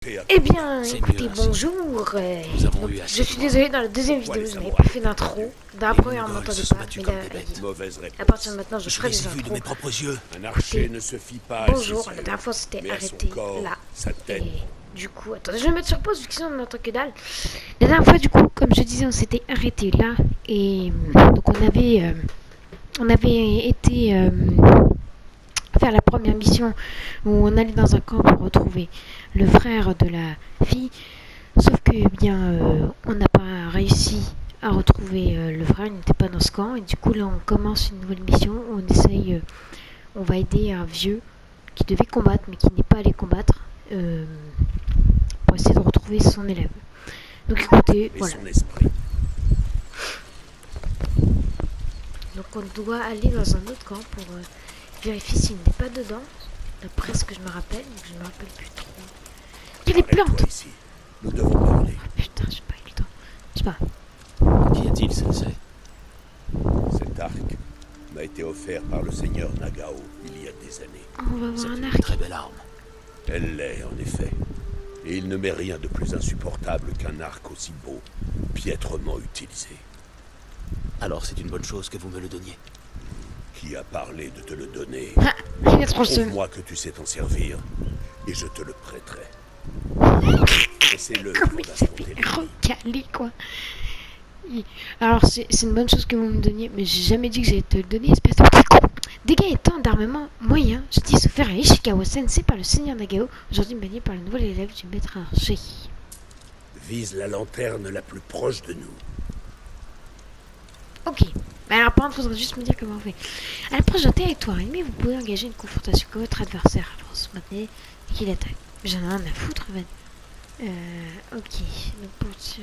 monter à Eh bien, C'est écoutez, mieux ainsi. bonjour. Nous avons Donc, eu assez je suis de désolé, dans la deuxième Pourquoi vidéo, je les n'avais avoir pas fait d'intro. Dans la Les première, on Mongols m'entendait se sont pas, battus mais comme là, des bêtes. Mauvaise à réponse. partir de maintenant, je Je ferai les des ai vus de intros. mes propres yeux. Un archer Écoutez, ne se fie pas Bonjour, à ses la yeux, dernière fois c'était mais à son arrêté corps, là. sa tête. Et du coup, attendez, je vais me mettre sur pause vu que sinon on n'entend que dalle. La dernière fois, du coup, comme je disais, on s'était arrêté là. Et donc on avait été faire la première mission où on allait dans un camp pour retrouver le frère de la fille. Sauf que, eh bien, on n'a pas réussi à retrouver le frère, il n'était pas dans ce camp. Et du coup, là, on commence une nouvelle mission où on essaye, on va aider un vieux qui devait combattre mais qui n'est pas allé combattre pour essayer de retrouver son élève. Donc écoutez, Et voilà. son esprit. Donc on doit aller dans un autre camp pour vérifier s'il n'est pas dedans, d'après ce que je me rappelle, donc je me rappelle plus trop. Il y a des plantes. Arrête-toi ici. Nous devons parler. Putain, j'ai pas eu le temps. Je sais pas. Qu'y a-t-il, Sensei? Cet arc m'a été offert par le seigneur Nagao il y a des années. On va C'est voir un une arc. très belle arme. Elle l'est, en effet. Et il ne m'est rien de plus insupportable qu'un arc aussi beau, piètrement utilisé. Alors c'est une bonne chose que vous me le donniez. Qui a parlé de te le donner? Ah, il y a trop le seum. Prouve-moi que tu sais t'en servir, et je te le prêterai. Laissez-le Comment il pour s'est affronter fait l'ennemi. recaler, quoi. Alors, c'est une bonne chose que vous me donniez, mais j'ai jamais dit que j'allais te le donner, espèce de petit con. Dégâts et temps d'armement moyen, je dis offert à Ishikawa Sensei par le seigneur Nagao, aujourd'hui banni par le nouvel élève du maître archer. Vise la lanterne la plus proche de nous. Ok. Mais alors, par contre, faudrait juste me dire comment on fait. À l'approche d'un territoire ennemi, vous pouvez engager une confrontation avec votre adversaire. Alors, se maintenir et qu'il attaque. J'en ai rien à foutre, Van. Ok. Donc, pour tuer...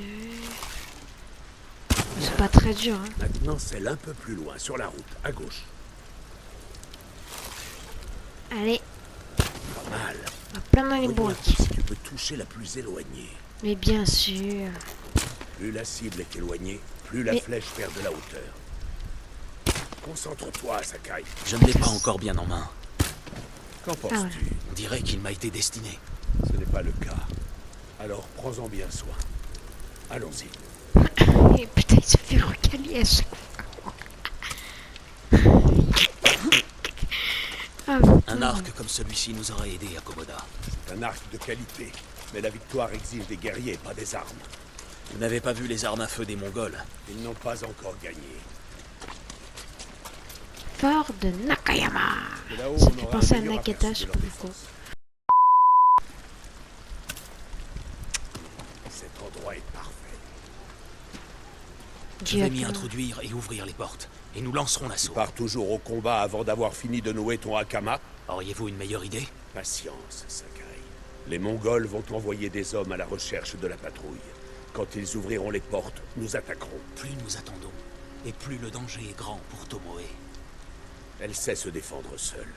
C'est pas très dur, hein. Maintenant, celle un peu plus loin, sur la route, à gauche. Allez, Pas mal. on va plein dans les Regarde bourriques. si tu peux toucher la plus éloignée. Mais bien sûr. Plus la cible est éloignée, plus la Mais- flèche perd de la hauteur. Concentre-toi, Sakai. Je ne l'ai pas encore bien en main. Qu'en penses-tu? On dirait qu'il m'a été destiné. Ce n'est pas le cas. Alors prends-en bien soin. Allons-y. Et putain, il se fait recaler à chaque fois. Ah, Un putain. arc comme celui-ci nous aurait aidé à Komoda. C'est un arc de qualité. Mais la victoire exige des guerriers, pas des armes. Vous n'avez pas vu les armes à feu des Mongols? Ils n'ont pas encore gagné. Fort de Nakayama. De là-haut, Ça on fait aura penser un à meilleur Nakata, aperçu je sais de pas leur pourquoi. défense. Cet endroit est parfait. Je vais m'y introduire et ouvrir les portes. Et nous lancerons l'assaut. Pars toujours au combat avant d'avoir fini de nouer ton hakama? Auriez-vous une meilleure idée? Patience, Sakai. Les Mongols vont envoyer des hommes à la recherche de la patrouille. Quand ils ouvriront les portes, nous attaquerons. Plus nous attendons, et plus le danger est grand pour Tomoe. Elle sait se défendre seule.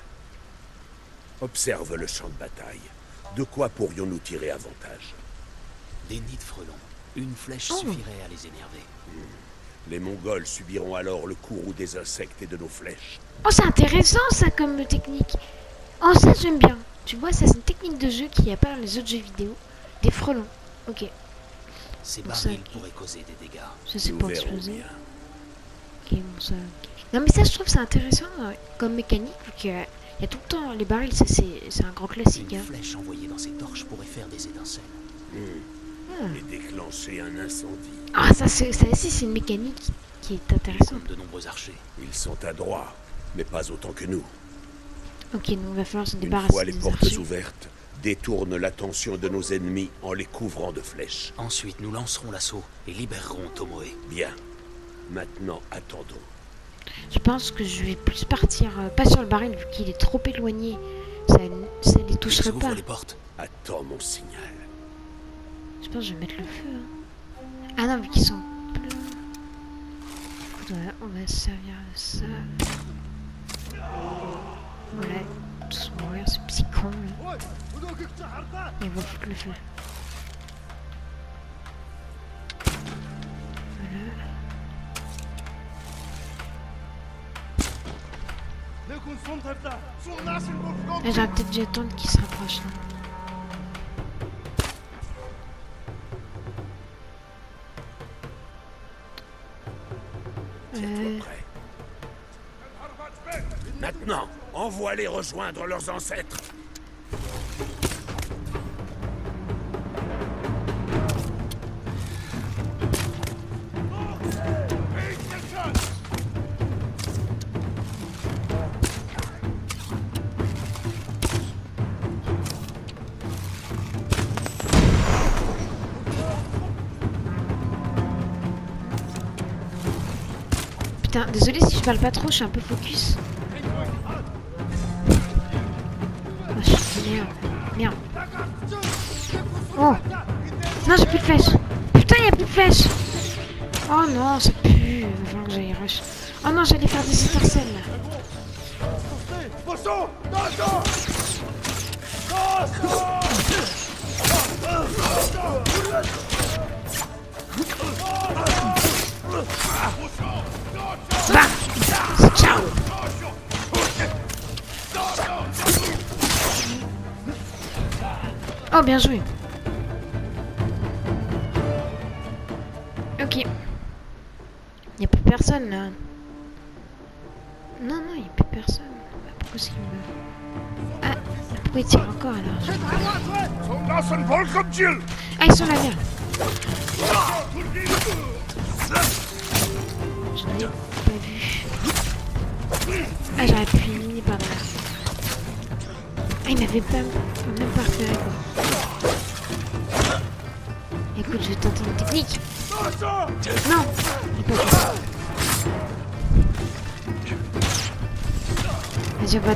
Observe le champ de bataille. De quoi pourrions-nous tirer avantage? Des nids de frelons. Une flèche Oh. suffirait à les énerver. Les Mongols subiront alors le courroux des insectes et de nos flèches. Oh, c'est intéressant ça comme technique. Oh, ça j'aime bien. Tu vois, ça c'est une technique de jeu qu'il n'y a pas dans les autres jeux vidéo. Des frelons. Ok, Ces Pour barils ça, pourraient causer des dégâts. je sais Nous pas verrons exploser. bien. Ok, bon ça. Ok. Non mais ça je trouve ça intéressant comme mécanique vu qu'il y a tout le temps les barils, ça c'est un grand classique. Une Hein. flèche envoyée dans ces torches pourrait faire des étincelles. Et déclencher un incendie. Ah ça aussi c'est une mécanique qui est intéressante. Comme de nombreux archers. Ils sont adroits, mais pas autant que nous. Ok, donc il va falloir se Une débarrasser fois les des portes archers. ouvertes, détourne l'attention de nos ennemis en les couvrant de flèches. Ensuite, nous lancerons l'assaut et libérerons Tomoe. Bien. Maintenant, attendons. Je pense que je vais plus partir, pas sur le baril vu qu'il est trop éloigné. Ça les toucherait Ils ouvrent pas. les portes. Attends mon signal. Je pense que je vais mettre le feu. Hein. Ah non, vu qu'ils sont pleins. Écoute, on va se servir de ça. Voilà, tous mourir, ce petit con là. Et on va foutre le feu. Voilà. Là, j'aurais peut-être dû attendre qu'il se rapproche là. Tiens-toi prêt. Maintenant, envoie-les rejoindre leurs ancêtres. Putain, désolé si je parle pas trop, je suis un peu focus. Oh, je suis merde. Merde. Oh. Non, j'ai plus de flèches. Putain, y a plus de flèches. Oh non, ça pue. Il va falloir que j'aille rush. Oh non, j'allais faire des étincelles là. Bah, ciao. Oh, bien joué. Ok. Y a plus personne là. Non, non, y a plus personne. Pourquoi c'est qu'il me... Ah, pourquoi il tire encore alors? Ah, ils sont là, bien. Je n'ai pas vu. Ah, j'aurais pu éliminer par là. Ah, il m'avait pas même pas repéré quoi. Écoute, je vais tenter une technique. Non, j'ai pas fait ça. Vas-y, on va...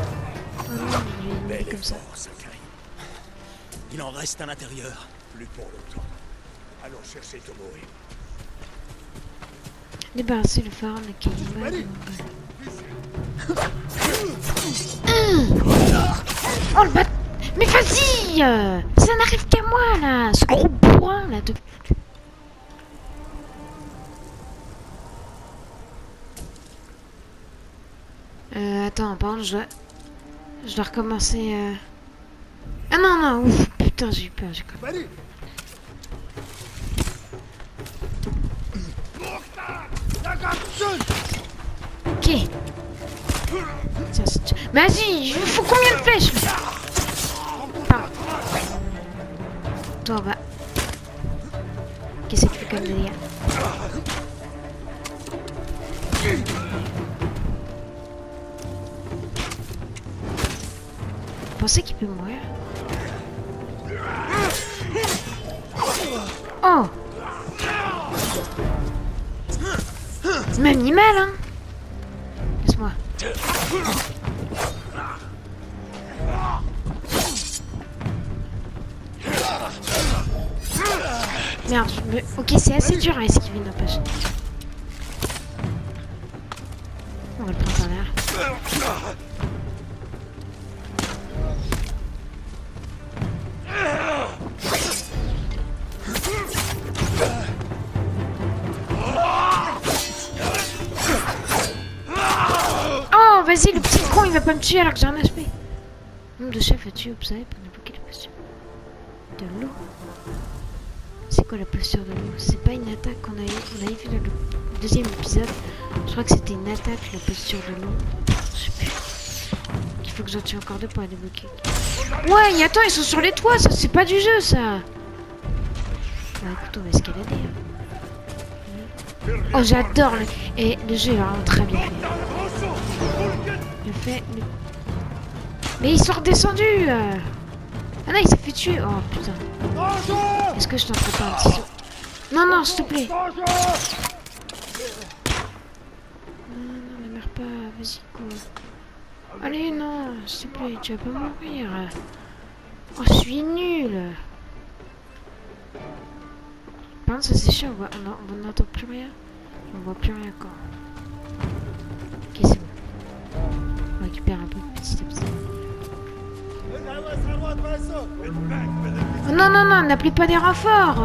Oh non, je vais éliminer comme ça. Il en reste à l'intérieur. Plus pour longtemps. Allons chercher Tomoe. Débarrasser le phare de Kalima. Oh le bat... Mais vas-y ça n'arrive qu'à moi là. Ce gros bourrin là de... Attends, par contre, je dois recommencer. Ah non, non, ouf, putain, j'ai eu peur, j'ai cru. Ok. Tiens, mais vas-y, il faut combien de flèches? Pardon. Toi, va. Qu'est-ce que tu fais comme délire? Vous pensez qu'il peut mourir? Oh! C'est même ni mal, hein? Laisse-moi. Merde, ok, c'est assez dur à esquiver, n'empêche. On va le prendre par l'air. Oh, vas-y, le petit con, il va pas me tuer alors que j'ai un HP. Nombre de chefs à tuer, observé pour débloquer la posture de l'eau. C'est quoi la posture de l'eau? C'est pas une attaque qu'on avait vu dans le deuxième épisode. Je crois que c'était une attaque, la posture de l'eau. Je sais plus. Il faut que j'en tue encore deux pour la débloquer. Ouais, attends, ils sont sur les toits, ça c'est pas du jeu ça. Bon, écoute, on va escalader. Hein. Oh, j'adore le... Et le jeu est vraiment très bien fait. Le fait... Mais ils sont redescendus Ah non, il s'est fait tuer. Oh putain. Est-ce que je t'entends pas un petit saut? Non, non, s'il te plaît. Non, non, ne meurs pas. Vas-y, quoi. Allez, non, s'il te plaît, tu vas pas mourir. Oh, je suis nulle. Par contre, ça c'est chiant, on n'entend plus rien. On voit plus rien encore. Ok, c'est bon. On récupère un peu petit à petit. Oh, non, non, non, n'appelez pas des renforts.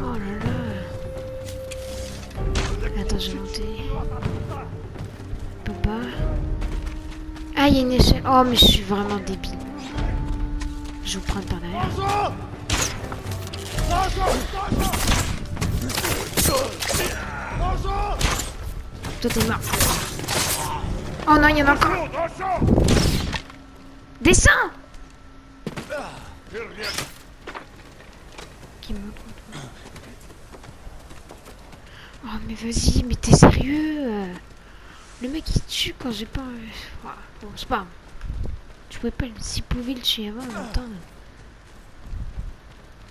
Oh là là. Attends, je vais monter. Je peux pas. Ah, il y a une échelle. Oh, mais je suis vraiment débile. Je vais vous prendre par derrière. Toi, t'es mort. Oh non, il y en a encore. Descends. Qui monte. Oh, mais vas-y, mais t'es sérieux? Le mec, il tue quand j'ai pas... Bon, c'est pas... Tu pouvais pas... S'il pouvait le tuer avant, en même temps...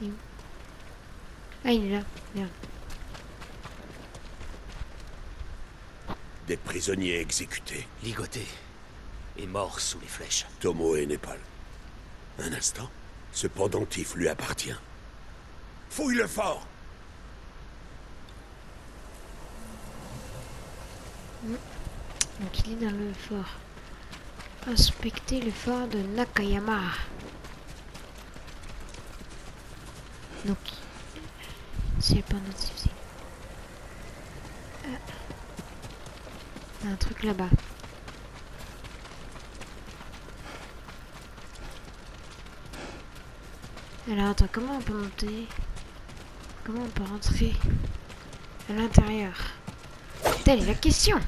Il est où? Ah, il est là. Merde. Des prisonniers exécutés. Ligoté. Et mort sous les flèches. Tomoe n'est pas là. Un instant. Ce pendentif lui appartient. Fouille le fort. Donc il est dans le fort. Inspecter le fort de Nakayama. Donc... C'est le pendentif. Il y a un truc là-bas. Alors attends, comment on peut monter? Comment on peut rentrer à l'intérieur? Telle est la question.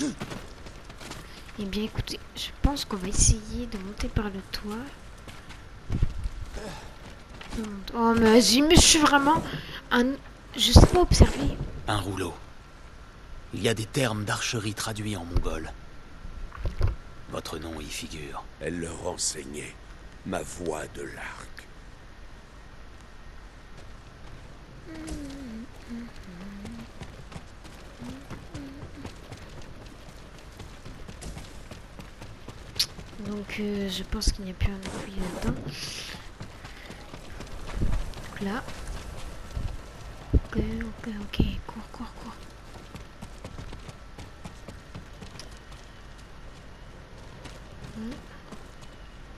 Eh bien écoutez, je pense qu'on va essayer de monter par le toit. Oh mais vas-y, mais je suis vraiment un... Je sais pas observer. Un rouleau. Il y a des termes d'archerie traduits en mongol. Votre nom y figure. Elle leur enseignait ma voie de l'arc. Donc je pense qu'il n'y a plus un appui là-dedans. Donc là. Ok. Cours.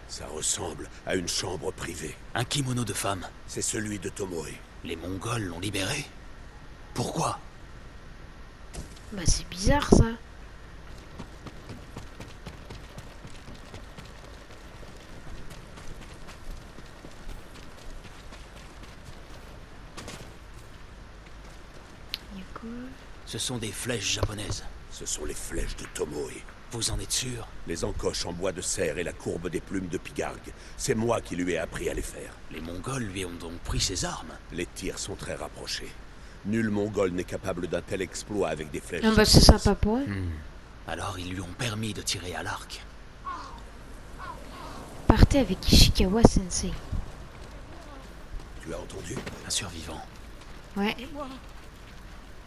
Ça ressemble à une chambre privée. Un kimono de femme. C'est celui de Tomoe. Les Mongols l'ont libéré. Pourquoi? Bah c'est bizarre ça. Il y a quoi? Ce sont des flèches japonaises. Ce sont les flèches de Tomoe. Vous en êtes sûr? Les encoches en bois de cerf et la courbe des plumes de pigargue. C'est moi qui lui ai appris à les faire. Les Mongols lui ont donc pris ses armes. Les tirs sont très rapprochés. Nul Mongol n'est capable d'un tel exploit avec des flèches. Ah bah c'est sympa pour eux. Alors ils lui ont permis de tirer à l'arc. Partez avec Ishikawa Sensei. Tu as entendu? Un survivant. Ouais. Moi,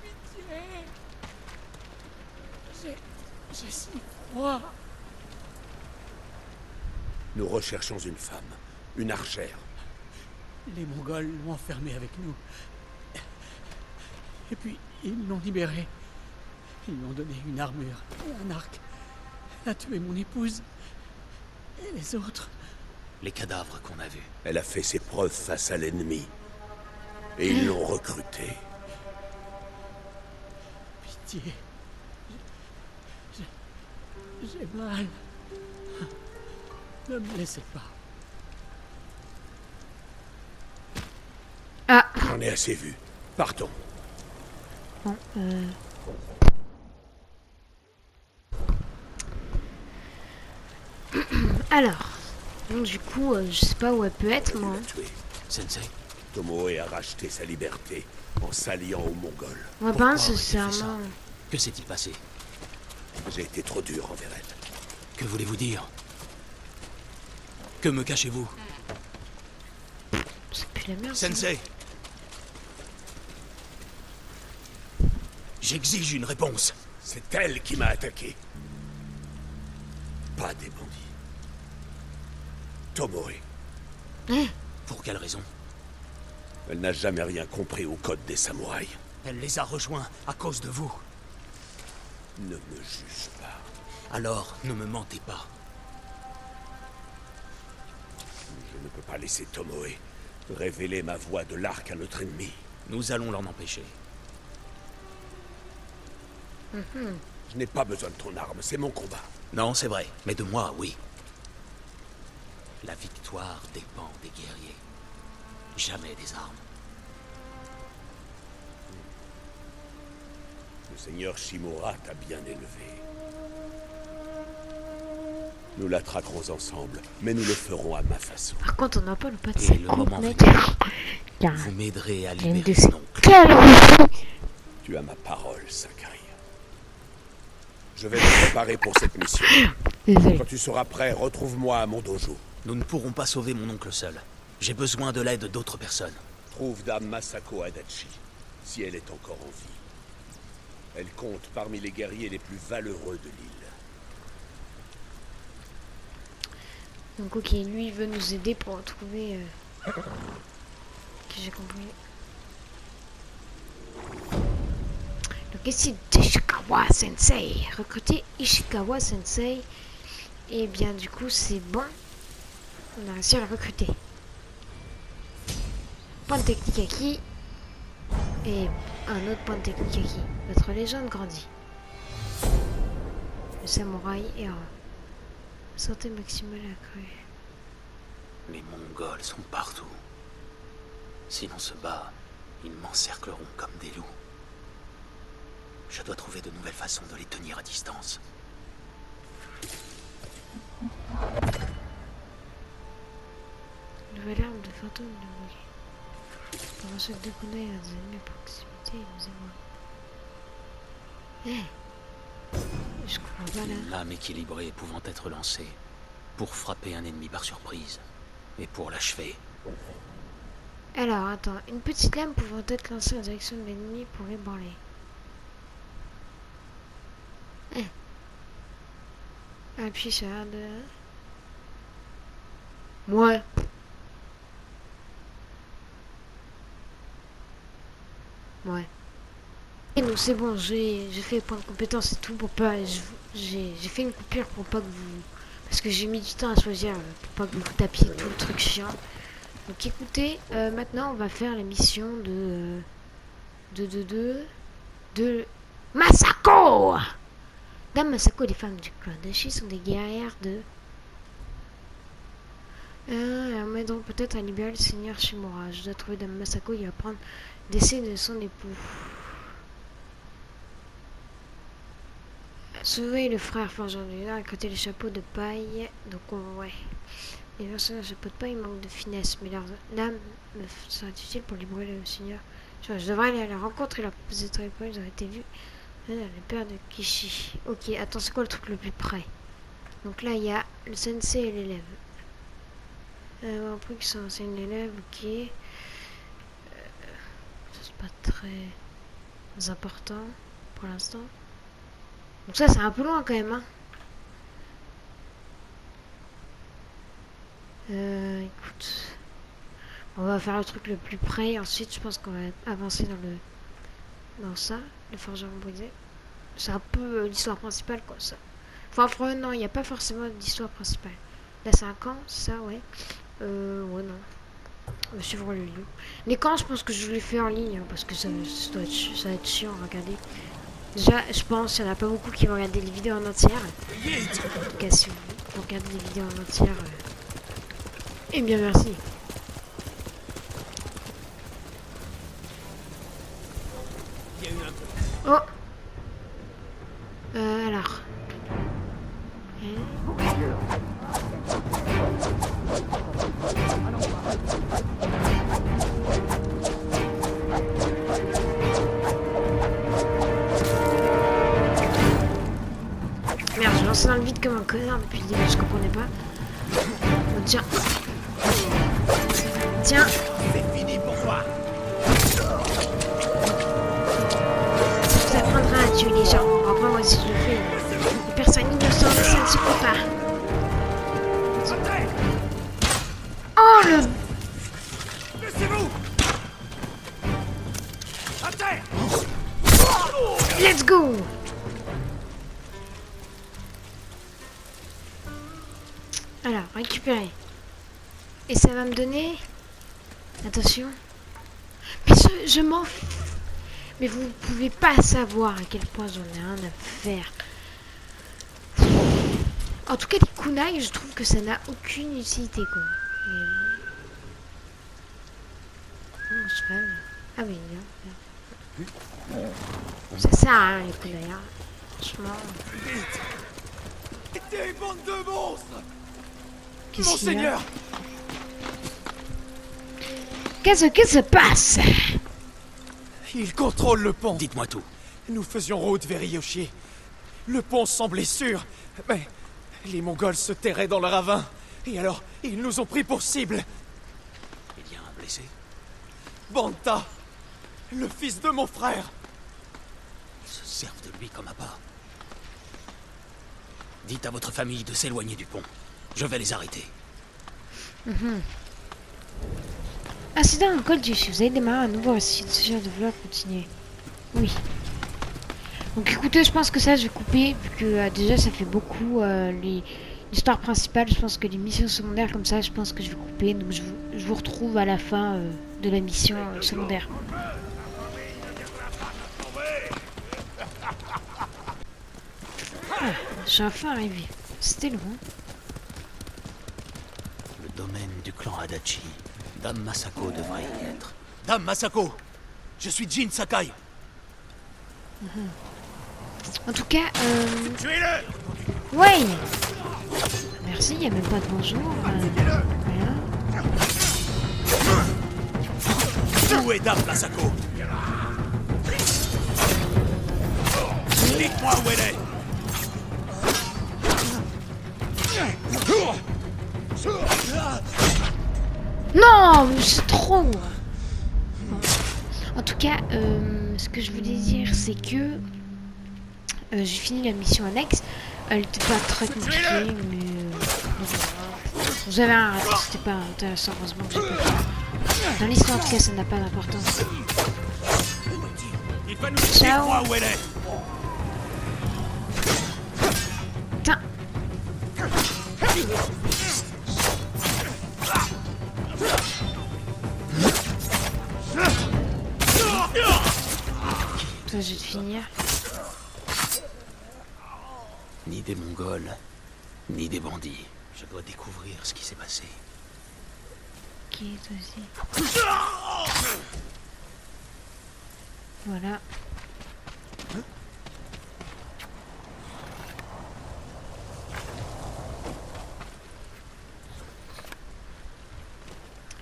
pitié. J'ai si froid. Nous recherchons une femme. Une archère. Les Mongols l'ont enfermé avec nous. Et puis, ils l'ont libérée. Ils lui ont donné une armure et un arc. Elle a tué mon épouse. Et les autres. Les cadavres qu'on a vus. Elle a fait ses preuves face à l'ennemi. Et ils l'ont recrutée. Pitié. J'ai mal. Ne me laissez pas. Ah. J'en ai assez vu. Partons. Bon, Alors, donc du coup, je sais pas où elle peut être, moi. Tu l'as tué. Sensei, Tomoe a racheté sa liberté en s'alliant aux Mongols. Ouais, pourquoi ben, aurais-tu c'est fait ça? vraiment... Que s'est-il passé? J'ai été trop dur envers elle. Que voulez-vous dire? Que me cachez-vous? C'est plus la merde. ça. Sensei! J'exige une réponse. C'est elle qui m'a attaqué. Pas des bandits. Tomoe. Pour quelle raison? Elle n'a jamais rien compris au code des samouraïs. Elle les a rejoints à cause de vous. Ne me juge pas. Alors, ne me mentez pas. Je ne peux pas laisser Tomoe révéler ma voie de l'arc à notre ennemi. Nous allons l'en empêcher. Je n'ai pas besoin de ton arme, c'est mon combat. Non, c'est vrai, mais de moi, oui. La victoire dépend des guerriers, jamais des armes. Le seigneur Shimura t'a bien élevé. Nous la traquerons ensemble, mais nous le ferons à ma façon. Par contre, on n'a pas le pas de Et sa le coupe, moment mec. venu, vous m'aiderez à Il y a une de libérer ces mon oncle. quelle refou. Tu as ma parole, Sakai. Je vais te préparer pour cette mission. Désolé. Quand tu seras prêt, retrouve-moi à mon dojo. Nous ne pourrons pas sauver mon oncle seul. J'ai besoin de l'aide d'autres personnes. Trouve Dame Masako Adachi, si elle est encore en vie. Elle compte parmi les guerriers les plus valeureux de l'île. Donc ok, lui il veut nous aider pour retrouver... que j'ai compris. Donc ici, Ishikawa Sensei. Recruter Ishikawa Sensei. Et bien du coup c'est bon. On a réussi à le recruter. Point de technique acquis. Et un autre point de technique acquis. Notre légende grandit. Le samouraï est en santé maximale accrue. Les Mongols sont partout. Si l'on se bat, ils m'encercleront comme des loups. Je dois trouver de nouvelles façons de les tenir à distance. Nouvelle arme de fantôme de Mugi. Pour un seul de kunai à des ennemis à proximité, excusez-moi. Je comprends pas là. Une lame équilibrée pouvant être lancée pour frapper un ennemi par surprise et pour l'achever. Alors, attends. Une petite lame pouvant être lancée en direction de l'ennemi pour l'ébranler. Appuie sur R de... Ouais. Ouais. Et donc c'est bon, j'ai fait le point de compétence et tout pour pas... J'ai fait une coupure pour pas que vous... Parce que j'ai mis du temps à choisir pour pas que vous tapiez tout le truc chiant. Donc écoutez, maintenant on va faire la mission de Masako. Dame Masako et les femmes du clan Dashi sont des guerrières de... elles m'aideront peut-être à libérer le seigneur Shimura. Je dois trouver Dame Masako et apprendre le décès de son époux. Sauver le frère forgeant du Nord et côté les chapeaux de paille. Donc ouais. Les personnes à chapeau de paille manquent de finesse, mais leur lame me sera utile pour libérer le seigneur. Je devrais aller à la rencontre et leur proposer de travailler pour ils auraient été vus. Le père de Kishi. Ok, attends, c'est quoi le truc le plus près? Donc là, il y a le sensei et l'élève. Après qu'ils s'enseignent l'élève, ok. Ça, c'est pas très important pour l'instant. Donc ça, c'est un peu loin quand même, hein. Écoute. On va faire le truc le plus près. Ensuite, je pense qu'on va avancer dans ça. Le forgeron brisé. C'est un peu l'histoire principale, quoi, ça. Enfin, non, il n'y a pas forcément d'histoire principale. Là, c'est un camp, c'est ça, ouais. Ouais, non. On va suivre le lieu. Les camps, je pense que je les fais en ligne, hein, parce que ça va être chiant à regarder. Déjà, je pense qu'il n'y en a pas beaucoup qui vont regarder les vidéos en entière. En tout cas, si vous regardez les vidéos en entière, eh bien, merci. Oh! Alors. Merde, je lancé dans le vide comme un connard depuis le début, je comprenais pas. Oh, tiens. Tiens. C'est fini pour toi. Ça apprendra à tuer les gens. Enfin, moi aussi je le fais. Les personnes innocentes, ça ne se fait pas. Oh le... Laissez-vous. À terre. Let's go! Alors, récupérer. Et ça va me donner... Attention. Mais je m'en fous. Mais vous ne pouvez pas savoir à quel point j'en ai rien à faire. En tout cas, les kunai, je trouve que ça n'a aucune utilité, quoi. Oh, mon cheval. Ah oui, bien. Ça sert à rien les coups d'ailleurs. Franchement. Des bandes de monstres! Qu'est-ce qu'il y a? Qu'est-ce qui se passe? Ils contrôlent le pont. Dites-moi tout. Nous faisions route vers Yoshi. Le pont semblait sûr, mais les Mongols se terraient dans le ravin. Et alors, ils nous ont pris pour cible. Il y a un blessé? Banta, le fils de mon frère. Ils se servent de lui comme appât. Dites à votre famille de s'éloigner du pont. Je vais les arrêter. Incident en col du Vous avez démarré un nouveau récit de vouloir continuer. Oui. Donc écoutez, je pense que ça je vais couper, vu que déjà ça fait beaucoup l'histoire principale. Je pense que les missions secondaires comme ça, je pense que je vais couper. Donc je vous retrouve à la fin de la mission secondaire. Ah, je suis enfin arrivé. C'était loin. Le domaine du clan Adachi. Dame Masako devrait y être. Dame Masako, je suis Jin Sakai. En tout cas, Tuez-le! ouais. Merci, il n'y a même pas de bonjour. Voilà. Où est Dame Masako? Dites-moi où elle est! Non, mais c'est trop. En tout cas, ce que je voulais dire, c'est que j'ai fini la mission annexe. Elle était pas très compliquée, mais vous avez un raté, c'était pas intéressant, heureusement que j'ai pas fait. Dans l'histoire, en tout cas, ça n'a pas d'importance. Il va nous dire où elle est! Putain. Toi, je vais te finir. Ni des Mongols, ni des bandits. Je dois découvrir ce qui s'est passé. Ok, toi aussi. Voilà.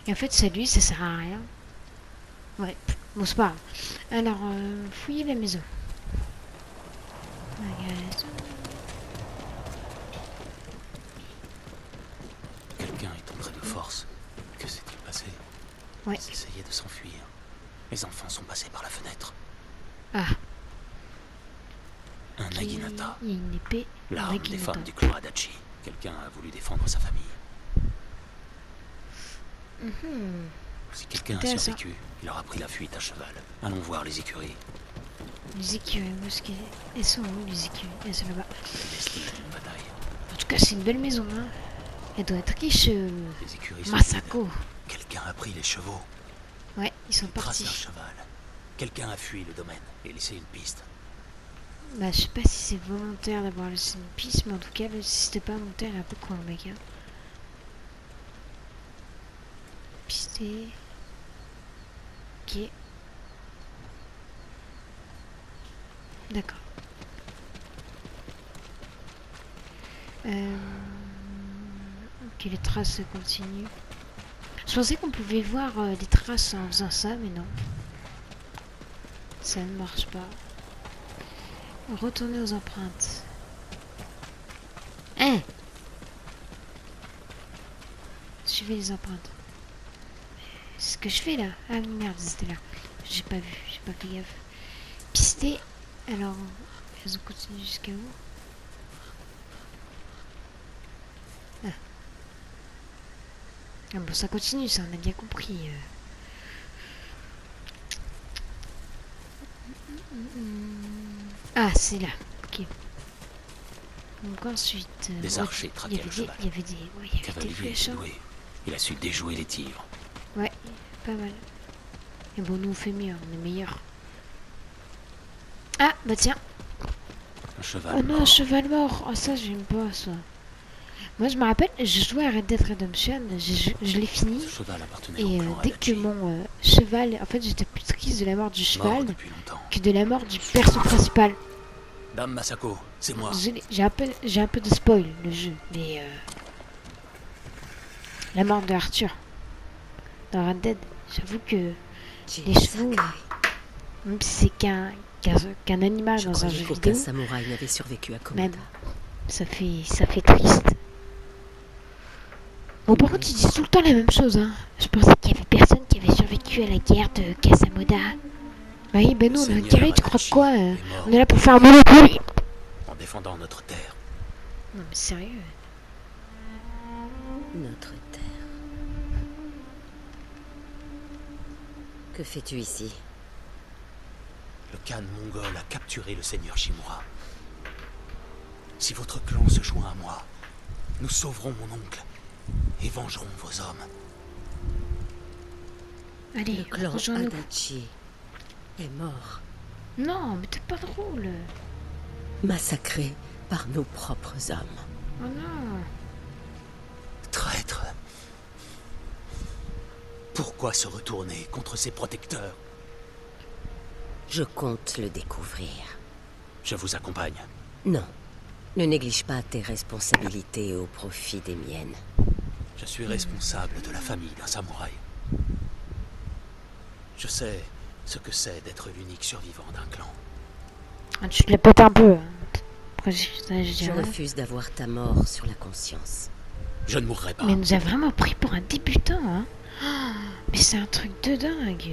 Et en fait, celui, ça sert à rien. Ouais, bon, c'est pas grave. Alors, fouiller la maison. Quelqu'un est entré de force. Que s'est-il passé? Ouais. Ils essayaient de s'enfuir. Les enfants sont passés par la fenêtre. Ah. Un Naginata. Il y a une épée. L'arme des femmes du clan Adachi. Quelqu'un a voulu défendre sa famille. Si quelqu'un a survécu, il aura pris la fuite à cheval. Allons voir les écuries. Les écuries, où est-ce qu'elles elles sont où les écuries? Elles sont là-bas. Destinée d'une bataille. En tout cas, c'est une belle maison, hein. Elle doit être riche, Les écuries sont Masako. vides. Quelqu'un a pris les chevaux. Ouais, ils sont Trace partis. d'un cheval. Quelqu'un a fui le domaine et laissé une piste. Bah, je sais pas si c'est volontaire d'avoir laissé une piste, mais en tout cas, si c'était pas volontaire, il est un peu con, le mec, hein. Pisté. Ok. D'accord. Ok, les traces continuent. Je pensais qu'on pouvait voir des traces en faisant ça, mais non. Ça ne marche pas. Retourner aux empreintes. Hein? Suivez les empreintes. C'est ce que je fais là. Ah oui, merde, c'était là. J'ai pas vu, j'ai pas fait gaffe. Pisté. Alors, elles ont continué jusqu'à où? Ah. Ah bon, ça continue, ça, on a bien compris. Ah, c'est là. Ok. Donc ensuite... Des archers traquaient le cheval. Il y avait des, ouais, il y avait des Cavalier flèches. Hein. doué. Il a su déjouer les tirs. Ouais, pas mal. Et bon, nous on fait mieux, on est meilleurs. Ah, bah tiens. Un cheval. Oh non, un cheval mort. Oh ça, j'aime pas ça. Moi, je me rappelle, je jouais à Red Dead Redemption, je l'ai fini. Ce cheval appartenait Et au clan dès que Adachi, mon cheval... En fait, j'étais plus triste de la mort du mort cheval depuis longtemps. que de la mort du perso principal. Dame Masako, c'est moi. Désolé, j'ai un peu de spoil, le jeu. Mais... la mort de Arthur. Dans Red Dead, j'avoue que les chevaux... Même si c'est qu'un animal Je dans un croyais jeu qu'aucun vidéo, samouraï n'avait survécu à même, Komoda. ça fait triste. Bon, par contre, ils disent tout le temps la même chose, hein. Je pensais qu'il y avait personne qui avait survécu à la guerre de Casamoda. Bah oui, ben nous, on a un Seigneur carré, tu crois Adachi quoi est mort On est là pour faire un monopoly. en défendant notre terre. Non, mais sérieux. Notre terre. Que fais-tu ici? Le Khan mongol a capturé le seigneur Shimura. Si votre clan se joint à moi, nous sauverons mon oncle et vengerons vos hommes. Allez, Le clan rejoins-nous. Adachi est mort, Non, mais t'es pas drôle. massacré par nos propres hommes. Oh non. Traître. Pourquoi se retourner contre ses protecteurs? Je compte le découvrir. Je vous accompagne. Non, ne néglige pas tes responsabilités au profit des miennes. Je suis responsable de la famille d'un samouraï. Je sais ce que c'est d'être l'unique survivant d'un clan. Ah, tu te la pètes un peu. Hein. Après, je Je dirais. refuse d'avoir ta mort sur la conscience. Je ne mourrai pas. Mais elle nous a vraiment pris pour un débutant, hein. Oh, mais c'est un truc de dingue.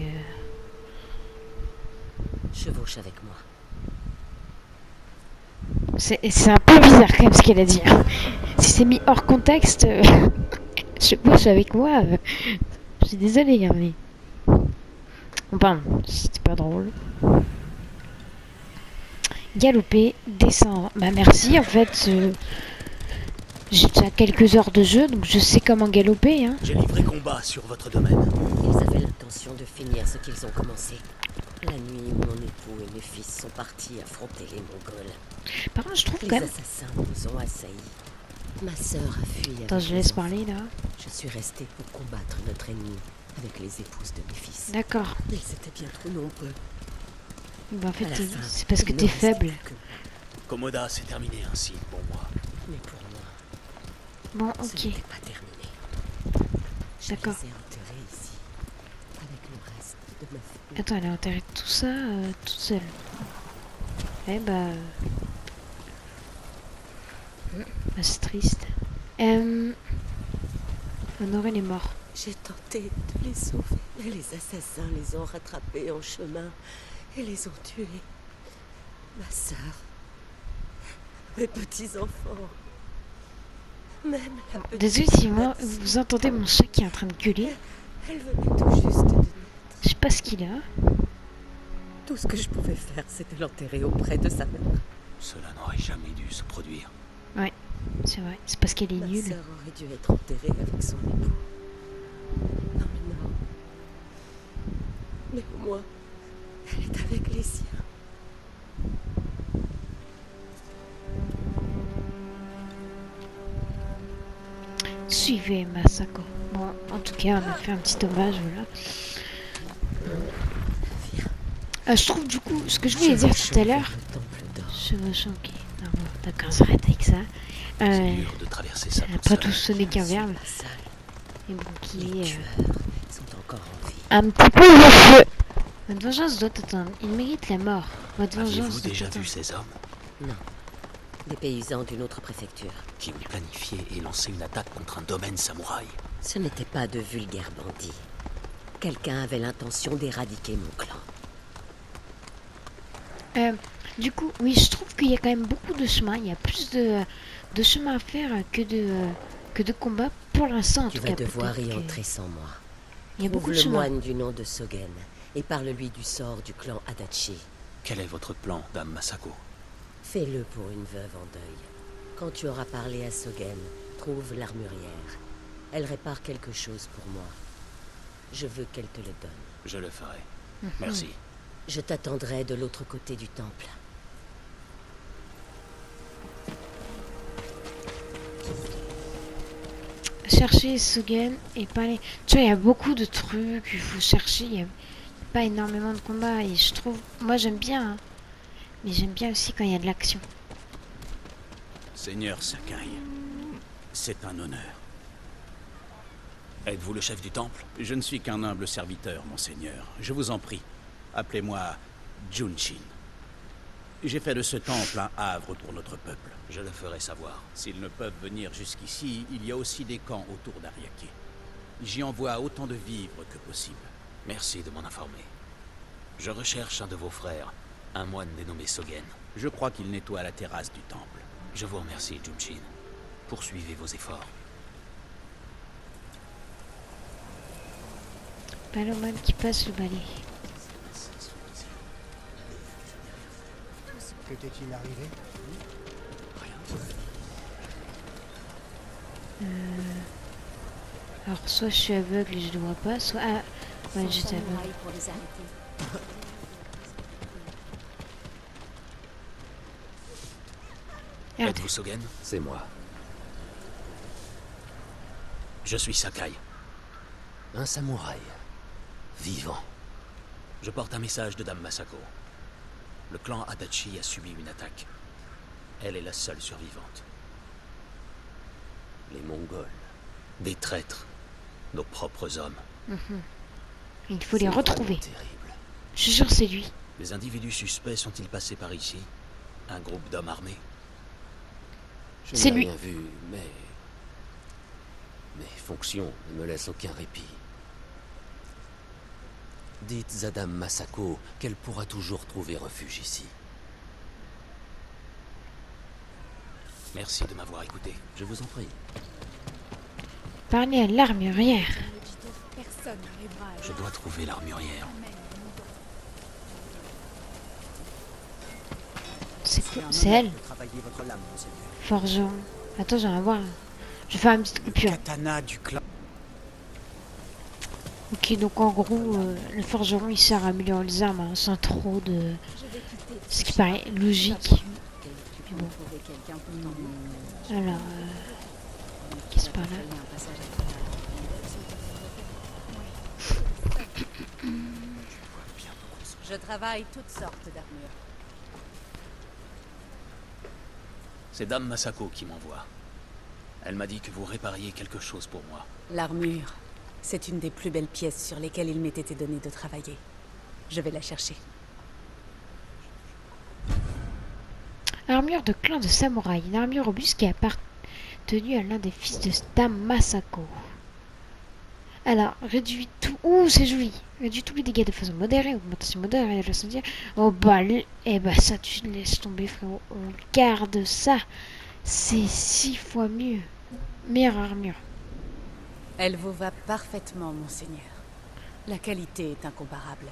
Chevauche avec moi. C'est un peu bizarre quand même ce qu'elle a dit. Hein. Si c'est mis hors contexte, je bosse avec moi. Je suis désolée, hein, mais... Enfin, c'était pas drôle. Galoper, descendre. Bah merci, en fait, j'ai déjà quelques heures de jeu, donc je sais comment galoper. Hein. J'ai livré combat sur votre domaine. Ils avaient l'intention de finir ce qu'ils ont commencé. La nuit où mon époux et mes fils sont partis affronter les Mongols. Par contre, je trouve Les quand même... assassins nous ont assaillis. Ma sœur a fui avec Attends, je les laisse enfants. parler, là. Je suis restée pour combattre notre ennemi avec les épouses de mes fils. D'accord. Ils étaient bien trop nombreux. Bah, en fait, À la fin, c'est parce que il ne t'es restait faible. plus que- Komoda s'est terminé ainsi pour moi. Mais pour moi, Bon, ce ok. n'était pas terminé. Je D'accord. les ai enterrés ici, avec le reste de ma famille. Attends, elle a enterré tout ça toute seule. Eh bah... bah, c'est triste. Honorer les morts. J'ai tenté de les sauver, mais les assassins les ont rattrapés en chemin et les ont tués. Ma sœur, mes petits-enfants, même la petite... Désolée si moi, vous entendez mon chat qui est en train de gueuler. Elle venait tout juste de naître. Je sais pas ce qu'il a. Tout ce que je pouvais faire, c'était l'enterrer auprès de sa mère. Cela n'aurait jamais dû se produire. Ouais, c'est vrai. C'est parce qu'elle est Ma nulle. sœur aurait dû être enterrée avec son époux. Non, mais non. Mais au moins, elle est avec les siens. Suivez Masako. Bon, en tout cas, on a fait un petit hommage, voilà. Je trouve du coup, ce que je voulais dire tout à l'heure... Le temple d'or. Chevauche, ok. Non, bon, d'accord, j'arrête avec ça. C'est dur de traverser ça Elle a toute pas seule. tout sonné qu'un verbe. La salle. Et bon, qui Les est tueurs sont encore en vie. un petit peu le feu. Votre vengeance doit attendre. Il mérite la mort. Votre Aviez-vous vengeance doit déjà attendre. vu ces hommes Non. Des paysans d'une autre préfecture. qui ont planifié et lancé une attaque contre un domaine samouraï? Ce n'était pas de vulgaires bandits. Quelqu'un avait l'intention d'éradiquer mon clan. Du coup, oui, je trouve qu'il y a quand même beaucoup de chemin. Il y a plus de chemin à faire que de combats pour l'instant. En Tu tout vas cas, devoir peut-être y que- entrer sans moi. Il y a beaucoup Trouve de le chemin. moine du nom de Sogen et parle-lui du sort du clan Adachi. Quel est votre plan, Dame Masako? Fais-le pour une veuve en deuil. Quand tu auras parlé à Sogen, trouve l'armurière. Elle répare quelque chose pour moi. Je veux qu'elle te le donne. Je le ferai. Merci. Je t'attendrai de l'autre côté du temple. chercher Sogen et pas les... Tu vois, il y a beaucoup de trucs, il faut chercher, il y a pas énormément de combats et je trouve... Moi j'aime bien, hein, mais j'aime bien aussi quand il y a de l'action. Seigneur Sakai, c'est un honneur. Êtes-vous le chef du temple? Je ne suis qu'un humble serviteur, monseigneur. Je vous en prie, appelez-moi Junshin. J'ai fait de ce temple un havre pour notre peuple. Je le ferai savoir. S'ils ne peuvent venir jusqu'ici, il y a aussi des camps autour d'Ariake. J'y envoie autant de vivres que possible. Merci de m'en informer. Je recherche un de vos frères, un moine dénommé Sogen. Je crois qu'il nettoie la terrasse du temple. Je vous remercie, Junshin. Poursuivez vos efforts. Pas le moine qui passe le balai. Que t'est-il arrivé? Alors soit je suis aveugle et je le vois pas, soit... Ah, ouais, j'étais aveugle. Merde. Êtes-vous Sogen? C'est moi. Je suis Sakai. Un samouraï. Vivant. Je porte un message de Dame Masako. Le clan Adachi a subi une attaque. Elle est la seule survivante. Les Mongols. Des traîtres. Nos propres hommes. Il faut les retrouver. Terrible. Je suis sûr c'est lui. Les individus suspects sont-ils passés par ici? Un groupe d'hommes armés? Je C'est n'ai lui. rien vu, mais... Mes fonctions ne me laissent aucun répit. Dites à Dame Masako qu'elle pourra toujours trouver refuge ici. Merci de m'avoir écouté. Je vous en prie. Parlez à l'armurière. Je dois trouver l'armurière. C'est quoi? C'est elle. Forgeron. Attends, j'en ai voir. Je vais faire une petite coupure. Katana du clan. Ok, donc en gros, le forgeron il sert à améliorer les armes hein, sans trop de... Ce qui paraît logique. Mais bon. Alors, qu'est-ce par là? Je travaille toutes sortes d'armures. C'est Dame Masako qui m'envoie. Elle m'a dit que vous répariez quelque chose pour moi. L'armure, c'est une des plus belles pièces sur lesquelles il m'ait été donné de travailler. Je vais la chercher. Armure de clan de samouraï. Une armure robuste qui a appartenu à l'un des fils de Dame Masako. Alors, réduit tout... Ouh, c'est joli. Réduit tous les dégâts de façon modérée. Augmentation modérée, je veux dire. Oh bah, eh bah ça, tu laisses tomber, frérot. On garde ça. C'est 6 fois mieux. Meilleure armure. Elle vous va parfaitement, monseigneur. La qualité est incomparable.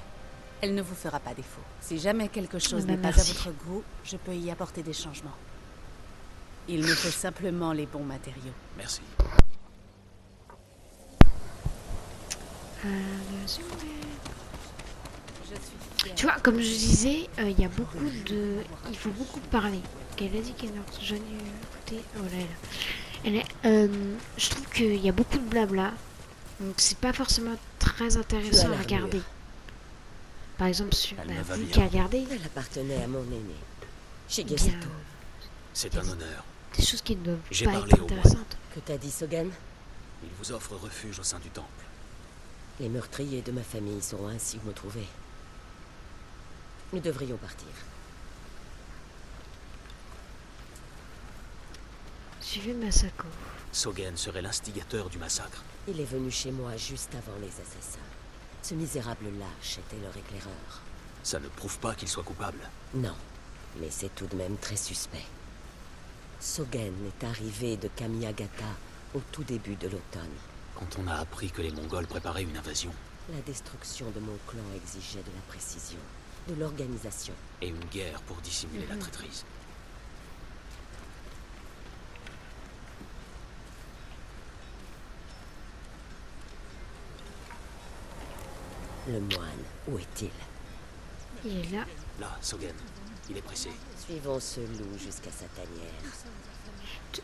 Elle ne vous fera pas défaut. Si jamais quelque chose bah, n'est pas à merci. votre goût, je peux y apporter des changements. Il me faut simplement les bons matériaux. Merci. Tu vois, comme je disais, il y a beaucoup de... Il faut beaucoup parler. Elle a dit qu'elle est jeune. Écoutez, oh là là. Elle est, je trouve qu'il y a beaucoup de blabla. Donc c'est pas forcément très intéressant à regarder. Par exemple, sur Elle me va vous bien. qui regardez, Elle appartenait à mon aîné, bien, Shigesato. C'est un honneur. des choses qui ne doivent J'ai pas parlé être au moine. intéressantes. Que t'as dit, Sogen? Il vous offre refuge au sein du temple. Les meurtriers de ma famille sauront ainsi où me trouver. Nous devrions partir. Suivez Masako. Sogen serait l'instigateur du massacre. Il est venu chez moi juste avant les assassins. Ce misérable lâche était leur éclaireur. Ça ne prouve pas qu'il soit coupable. Non, mais c'est tout de même très suspect. Sogen est arrivé de Kamiyagata au tout début de l'automne. Quand on a appris que les Mongols préparaient une invasion La destruction de mon clan exigeait de la précision, de l'organisation. et une guerre pour dissimuler la traîtrise. Le moine, où est-il? Il est là. Là, Sogen, il est pressé. Suivons ce loup jusqu'à sa tanière.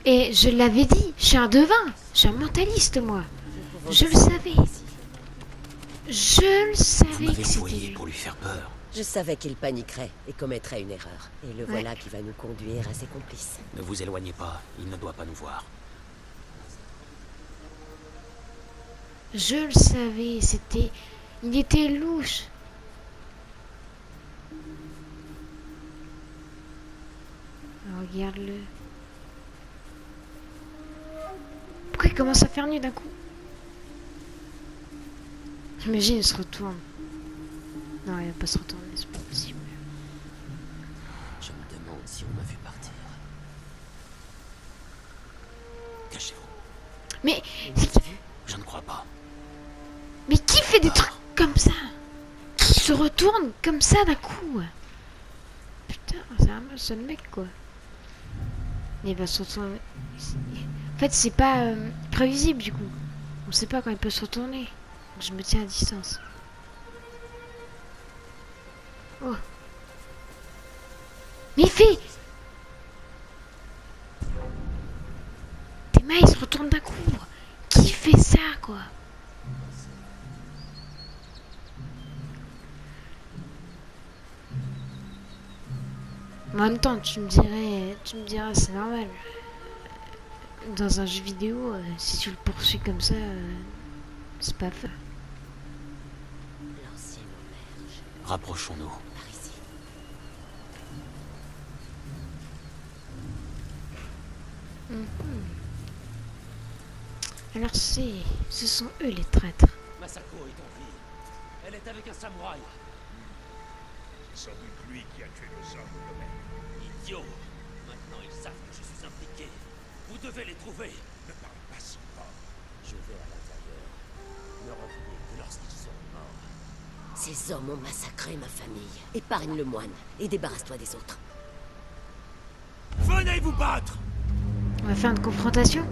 Et je l'avais dit, je suis un devin. Je suis un mentaliste, moi. Je le savais. Je le Vous savais m'avez que c'était envoyé lui. pour lui faire peur. Je savais qu'il paniquerait et commettrait une erreur. Et le voilà qui va nous conduire à ses complices. Ne vous éloignez pas, il ne doit pas nous voir. Je le savais, c'était... Il était louche. Regarde-le. Pourquoi il commence à faire nuit d'un coup? J'imagine il se retourne. Non, il va pas se retourner, c'est pas possible. Je me demande si on m'a vu partir. Cachez-vous. Mais... Je ne crois pas. Mais qui fait des trucs comme ça? Qui se retourne comme ça d'un coup? Putain, c'est un seul mec quoi. Il va se retourner. En fait, c'est pas prévisible du coup. On sait pas quand il peut se retourner. Donc, je me tiens à distance. Oh. Mais il fait... Tes mains, il se retourne d'un coup. Qui fait ça quoi? En même temps, tu me diras, c'est normal. Dans un jeu vidéo, si tu le poursuis comme ça, c'est pas fait. L'ancienne auberge, Rapprochons-nous. par ici. Alors ce sont eux les traîtres. Masako est en vie. Elle est avec un samouraï. C'est sans doute lui qui a tué nos hommes, le maître. Idiot. Maintenant ils savent que je suis impliqué. Vous devez les trouver. Ne parle pas si fort. Je vais à l'intérieur. Ne revenez que lorsqu'ils seront morts. Ces hommes ont massacré ma famille. Épargne le moine et débarrasse-toi des autres. Venez vous battre! On va faire une confrontation.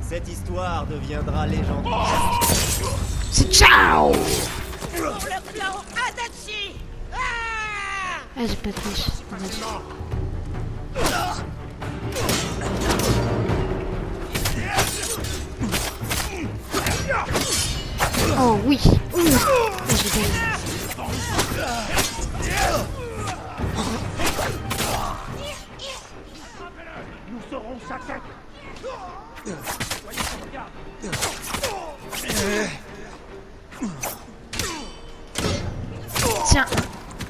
Cette histoire deviendra légendaire. C'est ciao. Pour le clan Adachi! Ah, j'ai pas de flèche. Dommage. Oh oui. Ouh. Ah, j'ai bien aimé. Tiens,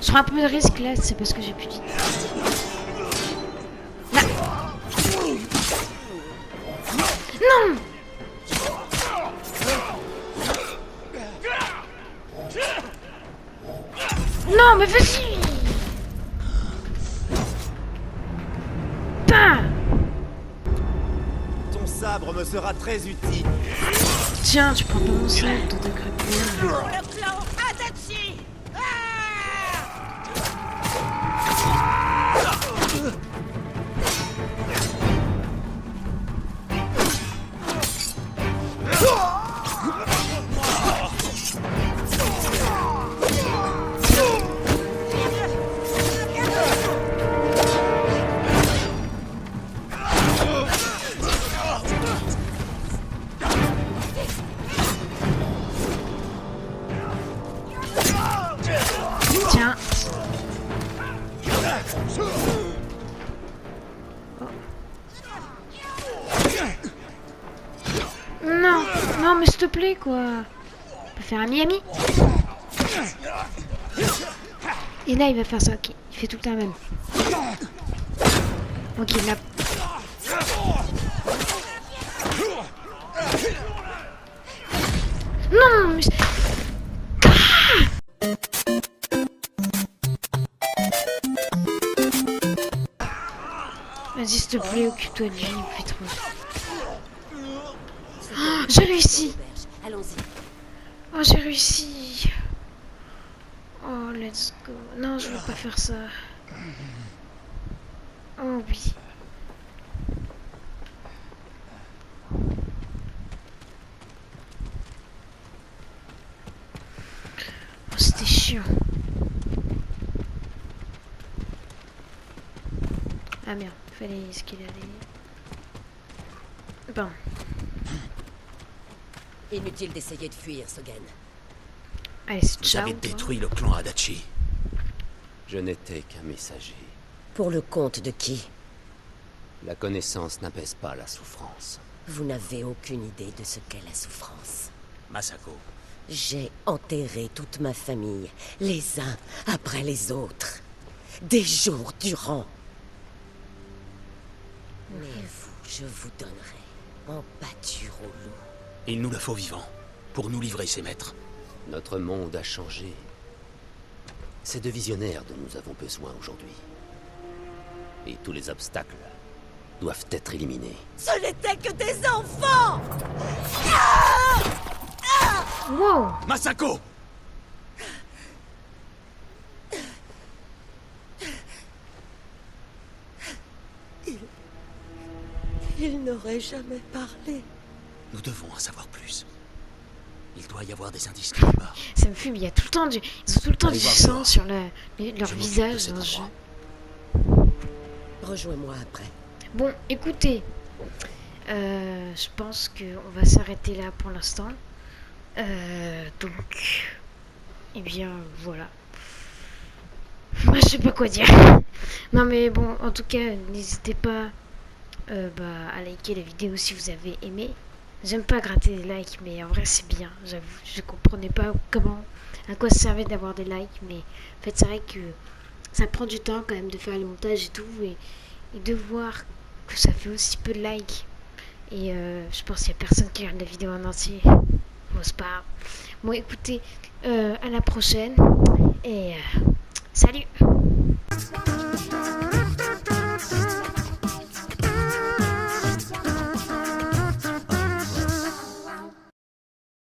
je prends un peu de risque là, c'est parce que j'ai plus d'idées. Là. Non. Non, mais vas-y. Putain. Ton sabre me sera très utile. Tiens, tu prends pas mon sac, toi t'as cru que- Pour le clan Adachi! Tiens. Non, non, mais s'il te plaît, quoi. On peut faire un Miami. Et là, il va faire ça, ok. Il fait tout le temps la même. Ok, là. Non, mais... Vas-y, s'il te plaît, occupe-toi de lui, il fait trop. Oh, j'ai réussi! Allons-y. Oh, j'ai réussi! Oh, let's go. Non, je veux pas faire ça. Oh oui. Oh, c'était chiant. Ah merde, fallait escalader. Bon. Inutile d'essayer de fuir, Sogen. Allez, Vous ciao. avez toi. détruit le clan Adachi. Je n'étais qu'un messager. Pour le compte de qui? La connaissance n'apaise pas la souffrance. Vous n'avez aucune idée de ce qu'est la souffrance. Masako, J'ai enterré toute ma famille, les uns après les autres, des jours durant. Mais vous, je vous donnerai en pâture au loup. il nous le faut vivant, pour nous livrer ses maîtres. Notre monde a changé. C'est de visionnaires dont nous avons besoin aujourd'hui. Et tous les obstacles doivent être éliminés. Ce n'étaient que des enfants! Wow! Masako! Ils n'auraient jamais parlé. Nous devons en savoir plus. Il doit y avoir des indices quelque part. Ça me fume, il y a tout le temps du... Ils ont tout le temps Allez du voir sang dehors. sur leur Je m'occupe de visage cet dans ce jeu. endroit. Rejoins-moi après. Bon, écoutez, je pense qu'on va s'arrêter là pour l'instant. Donc, eh bien, voilà. Moi, je sais pas quoi dire. Non, mais bon, en tout cas, n'hésitez pas à liker la vidéo si vous avez aimé. J'aime pas gratter des likes, mais en vrai, c'est bien. J'avoue, je comprenais pas à quoi ça servait d'avoir des likes, mais en fait, c'est vrai que ça prend du temps quand même de faire le montage et tout, et de voir que ça fait aussi peu de likes. Et je pense qu'il y a personne qui regarde la vidéo en entier. Bon, c'est pas grave. Bon, écoutez, à la prochaine. Et salut!